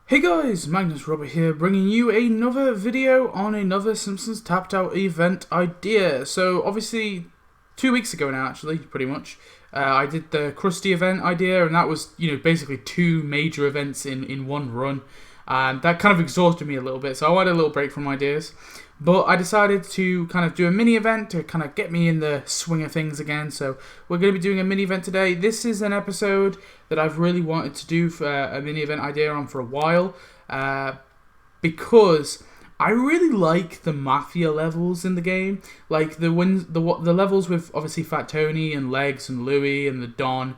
Hey guys, Magnus Robert here, bringing you another video on another Simpsons Tapped Out event idea. So obviously, 2 weeks ago now actually, pretty much, I did the Krusty event idea, and that was, basically two major events in one run. And that kind of exhausted me a little bit, so I wanted a little break from ideas. But I decided to kind of do a mini event to kind of get me in the swing of things again. So we're going to be doing a mini event today. This is an episode that I've really wanted to do for a mini event idea on for a while, because I really like the mafia levels in the game, like the levels with obviously Fat Tony and Legs and Louie and the Don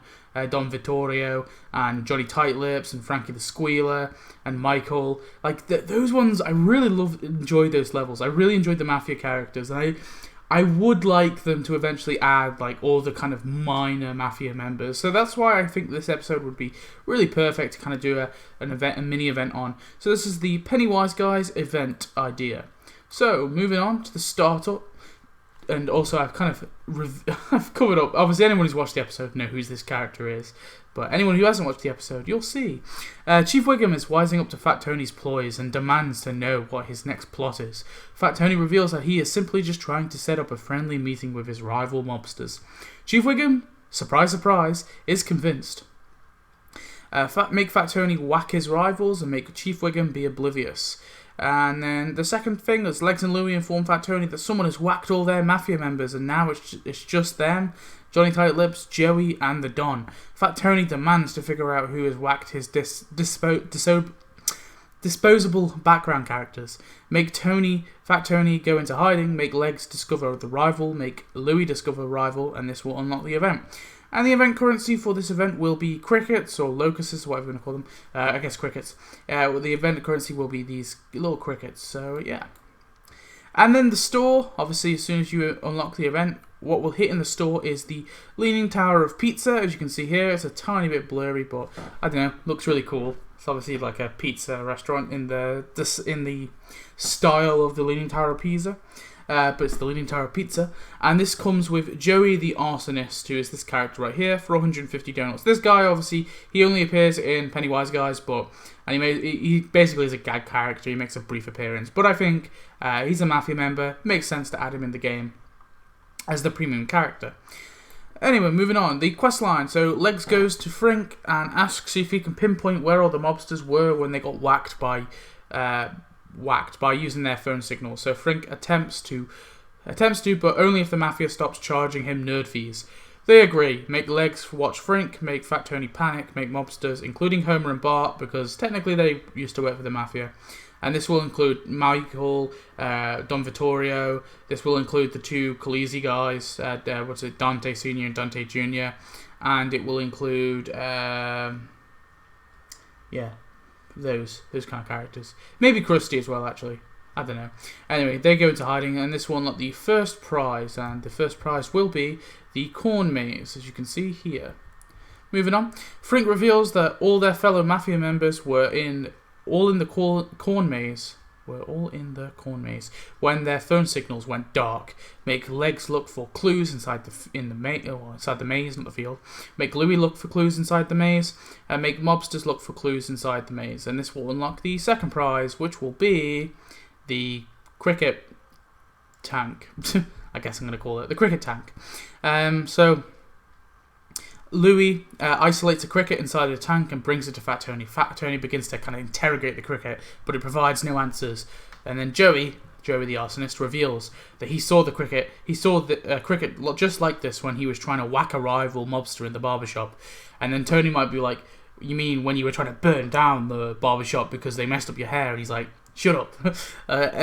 Vittorio and Johnny Tightlips and Frankie the Squealer and Michael. Like those ones, I really enjoyed those levels. I really enjoyed the mafia characters, and I would like them to eventually add like all the kind of minor mafia members. So that's why I think this episode would be really perfect to kind of do a mini event on. So this is the Penny-Wiseguys event idea. So moving on to the startup. And also, I've kind of I've covered up. Obviously, anyone who's watched the episode know who this character is. But anyone who hasn't watched the episode, you'll see. Chief Wiggum is wising up to Fat Tony's ploys and demands to know what his next plot is. Fat Tony reveals that he is simply just trying to set up a friendly meeting with his rival mobsters. Chief Wiggum, surprise, surprise, is convinced. Make Fat Tony whack his rivals and make Chief Wiggum be oblivious. And then the second thing is Legs and Louie inform Fat Tony that someone has whacked all their mafia members, and now it's just them, Johnny Tightlips, Joey, and the Don. Fat Tony demands to figure out who has whacked his disposable background characters. Make Fat Tony go into hiding, make Legs discover the rival, make Louie discover a rival, and this will unlock the event. And the event currency for this event will be crickets, or locusts, whatever you want to call them. I guess crickets. The event currency will be these little crickets, so yeah. And then the store, obviously as soon as you unlock the event, what will hit in the store is the Leaning Tower of Pizza. As you can see here, it's a tiny bit blurry, but I don't know, looks really cool. It's obviously like a pizza restaurant in the style of the Leaning Tower of Pisa. But it's the Leaning Tower of Pizza, and this comes with Joey the Arsonist, who is this character right here, for 150 donuts. This guy, obviously, he only appears in Penny-Wiseguys, and he basically is a gag character. He makes a brief appearance, but I think he's a mafia member. Makes sense to add him in the game as the premium character. Anyway, moving on, the quest line. So Legs goes to Frink and asks if he can pinpoint where all the mobsters were when they got whacked by using their phone signal. So Frink attempts to, but only if the mafia stops charging him nerd fees. They agree. Make Legs watch Frink, make Fat Tony panic, make mobsters, including Homer and Bart, because technically they used to work for the mafia. And this will include Michael, Don Vittorio. This will include the two Khaleesi guys, Dante Sr. and Dante Jr. And it will include, those kind of characters. Maybe Krusty as well, actually. I don't know. Anyway, they go into hiding, and this will unlock the first prize, and the first prize will be the corn maze, as you can see here. Moving on, Frink reveals that all their fellow mafia members were all in the corn maze when their phone signals went dark. Make Legs look for clues inside the maze, not the field. Make Louie look for clues inside the maze, and make mobsters look for clues inside the maze. And this will unlock the second prize, which will be the cricket tank. I guess I'm going to call it the cricket tank. So Louie isolates a cricket inside the tank and brings it to Fat Tony. Fat Tony begins to kind of interrogate the cricket, but it provides no answers. And then Joey the Arsonist, reveals that he saw the cricket. He saw the cricket just like this when he was trying to whack a rival mobster in the barbershop. And then Tony might be like, "You mean when you were trying to burn down the barbershop because they messed up your hair?" And he's like, "Shut up."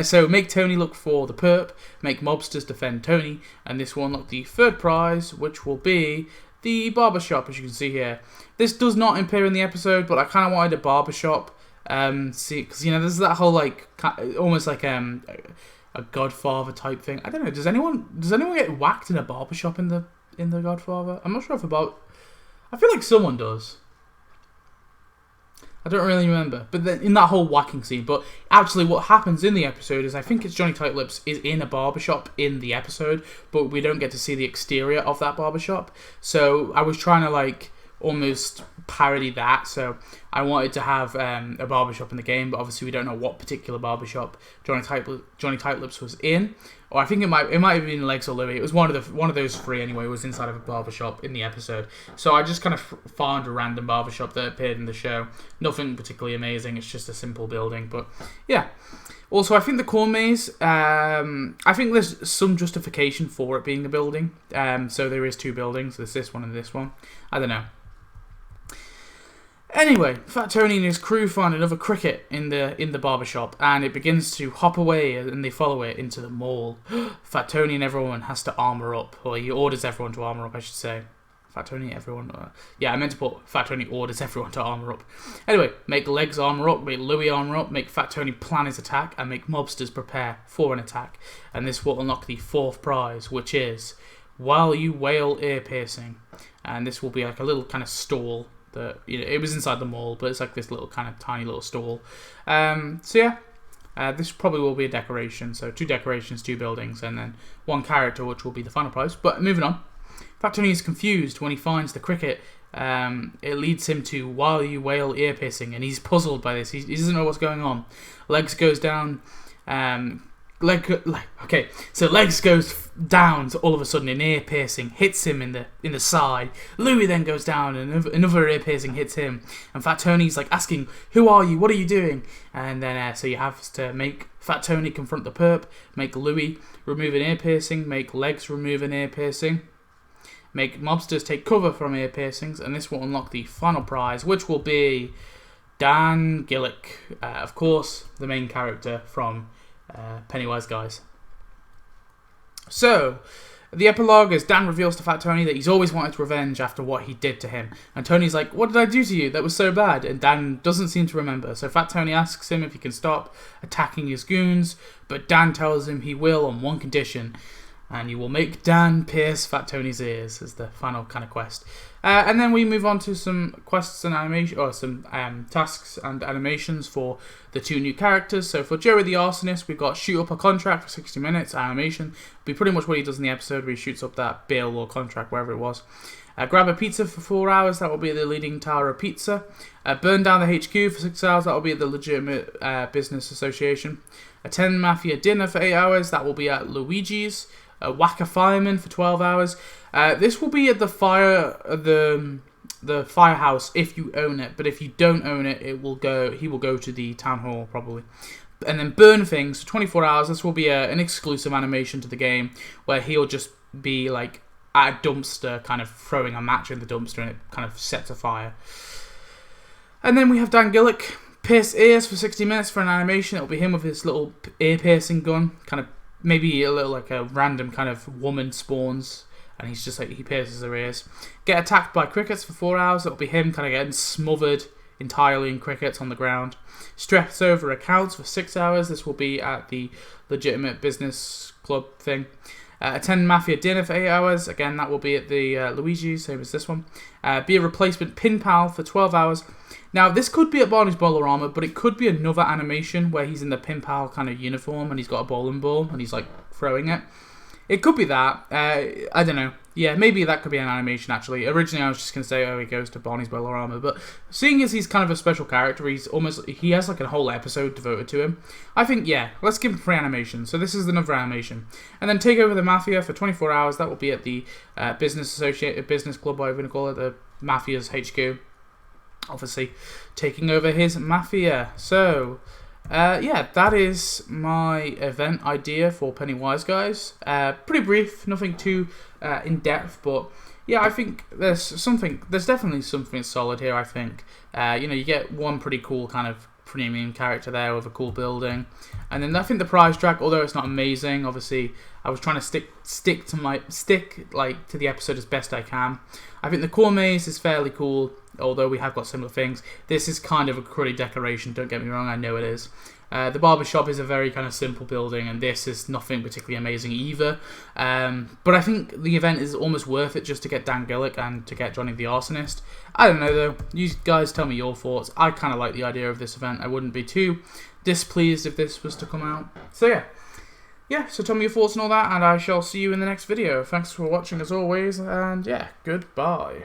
So make Tony look for the perp, make mobsters defend Tony, and this will unlock the third prize, which will be the barbershop, as you can see here. This does not appear in the episode, but I kind of wanted a barbershop. Because there's that whole like almost like a Godfather type thing. I don't know. Does anyone get whacked in a barbershop in the Godfather? I'm not sure I feel like someone does. I don't really remember. But then in that whole whacking scene. But actually what happens in the episode is I think it's Johnny Tightlips is in a barbershop in the episode, but we don't get to see the exterior of that barbershop. So I was trying to like almost parody that. So I wanted to have a barbershop in the game, but obviously we don't know what particular barbershop Johnny Typelips was in. Or I think it might have been Legs or Louie. It was one of those three anyway. It was inside of a barbershop in the episode. So I just kind of found a random barbershop that appeared in the show. Nothing particularly amazing. It's just a simple building. But yeah. Also, I think the corn maze, I think there's some justification for it being a building. So there is two buildings. There's this one and this one. I don't know. Anyway, Fat Tony and his crew find another cricket in the barbershop, and it begins to hop away, and they follow it into the mall. Fat Tony and everyone has to armor up, or he orders everyone to armor up, I should say. Fat Tony, everyone. Yeah, I meant to put Fat Tony orders everyone to armor up. Anyway, make Legs armor up, make Louie armor up, make Fat Tony plan his attack, and make mobsters prepare for an attack. And this will unlock the fourth prize, which is While You Wail Ear Piercing. And this will be like a little kind of stall. It was inside the mall, but it's like this little kind of tiny little stall. So yeah, this probably will be a decoration. So 2 decorations, 2 buildings, and then 1 character, which will be the final prize. But moving on, Fat Tony is confused when he finds the cricket. It leads him to While You Wail Ear Piercing, and he's puzzled by this. He doesn't know what's going on. Legs goes down. So Legs goes down all of a sudden, an ear piercing hits him in the side. Louie then goes down and another ear piercing hits him. And Fat Tony's like asking, "Who are you? What are you doing?" And then so you have to make Fat Tony confront the perp, make Louie remove an ear piercing, make Legs remove an ear piercing, make mobsters take cover from ear piercings, and this will unlock the final prize, which will be Dan Gillick, of course, the main character from Penny-Wiseguys. So, the epilogue is Dan reveals to Fat Tony that he's always wanted revenge after what he did to him. And Tony's like, "What did I do to you? That was so bad." And Dan doesn't seem to remember. So Fat Tony asks him if he can stop attacking his goons, but Dan tells him he will on one condition. And you will make Dan pierce Fat Tony's ears as the final kind of quest. And then we move on to some quests and animation, or some tasks and animations for the 2 new characters. So for Joey the Arsonist, we've got shoot up a contract for 60 minutes. Animation will be pretty much what he does in the episode, where he shoots up that bill or contract, wherever it was. Grab a pizza for 4 hours. That will be at the Leading Tower of Pizza. Burn down the HQ for 6 hours. That will be at the Legitimate Business Association. Attend Mafia dinner for 8 hours. That will be at Luigi's. Whack a fireman for 12 hours. This will be at the firehouse if you own it, but if you don't own it, he will go to the town hall probably. And then burn things for 24 hours. This will be an exclusive animation to the game, where he'll just be like at a dumpster, kind of throwing a match in the dumpster, and it kind of sets a fire. And then we have Dan Gillick pierce ears for 60 minutes for an animation. It'll be him with his little ear piercing gun, kind of. Maybe a little like a random kind of woman spawns, and he's just like, he pierces her ears. Get attacked by crickets for 4 hours. It'll be him kind of getting smothered entirely in crickets on the ground. Stress over accounts for 6 hours. This will be at the Legitimate Business Club thing. Attend Mafia dinner for 8 hours. Again, that will be at the Luigi's, same as this one. Be a replacement pin pal for 12 hours. Now, this could be at Barney's Bowl-O-Rama, but it could be another animation where he's in the pin pal kind of uniform and he's got a bowling ball and he's like throwing it. It could be that. I don't know. Yeah, maybe that could be an animation, actually. Originally, I was just going to say, oh, he goes to Barney's Bowl-O-Rama, but seeing as he's kind of a special character, he has like a whole episode devoted to him. I think, yeah, let's give him free animation. So this is another animation. And then take over the Mafia for 24 hours. That will be at the Business Club, whatever you want to call it, the Mafia's HQ. Obviously, taking over his Mafia. So, yeah, that is my event idea for Penny-Wiseguys. Pretty brief, nothing too in-depth, but yeah, I think there's definitely something solid here, I think. You get one pretty cool kind of premium character there with a cool building. And then I think the prize track, although it's not amazing, obviously I was trying to stick to the episode as best I can. I think the core maze is fairly cool, although we have got similar things. This is kind of a cruddy decoration, don't get me wrong, I know it is. The barbershop is a very kind of simple building, and this is nothing particularly amazing either. But I think the event is almost worth it just to get Dan Gillick and to get Johnny the Arsonist. I don't know though, you guys tell me your thoughts. I kind of like the idea of this event. I wouldn't be too displeased if this was to come out. So yeah, so tell me your thoughts and all that, and I shall see you in the next video. Thanks for watching as always, and yeah, goodbye.